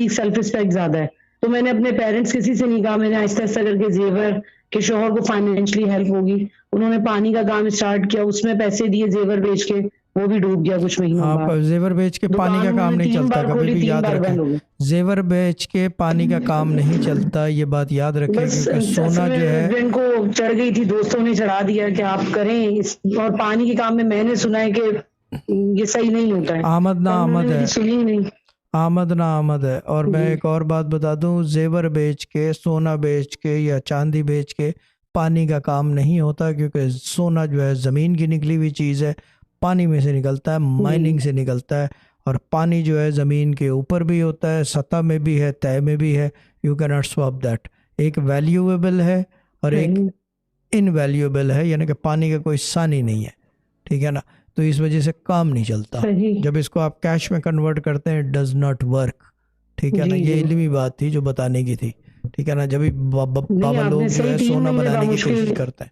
Self respect ज्यादा है। तो मैंने अपने पेरेंट्स किसी से नहीं कहा, मैंने आहिस्ता आहिस्ता करके जेवर के शोहर को फाइनेंशियली हेल्प होगी, उन्होंने पानी का काम स्टार्ट किया, उसमें पैसे दिए जेवर बेच के, वो भी डूब गया कुछ महीनों आप बाद। जेवर बेच के पानी का दुकान काम उन्होंने नहीं 3 चलता, बार कभी खोली, भी 3 याद बार रखें। बंद हो गई। जेवर बेच के पानी का काम नहीं चलता, ये बात याद रखें, बस क्योंकि सच सोना में जो है हस्बैंड को चढ़ गई थी, दोस्तों ने चढ़ा दिया कि आप करें इस, और पानी के काम में मैंने सुना है कि ये सही नहीं होता है, आमद ना पर उन्होंने आमद मेरी है, सुनी ही नहीं। आमद ना आमद है। और मैं जी। एक और बात बता दूं, जेवर बेच के, सोना बेच के या चांदी बेच के पानी का काम नहीं होता, क्योंकि सोना जो है ज़मीन की निकली हुई चीज़ है, पानी में से निकलता है, माइनिंग जी। से निकलता है। और पानी जो है ज़मीन के ऊपर भी होता है, सतह में भी है, तय में भी है। You can not swap that. एक वैल्यूएबल है और एक सही। इनवैल्यूएबल है, यानी कि पानी का कोई सानी नहीं है, ठीक है ना। तो इस वजह से काम नहीं चलता। सही। जब इसको आप कैश में कन्वर्ट करते हैं, डज नॉट वर्क, ठीक है ना। जी ये जी। इल्मी बात थी जो बताने की थी, ठीक है ना। जब भी नहीं बाबा आपने लोग जो सही है 3 सोना महीने बनाने की कोशिश बामुश्किल करते हैं।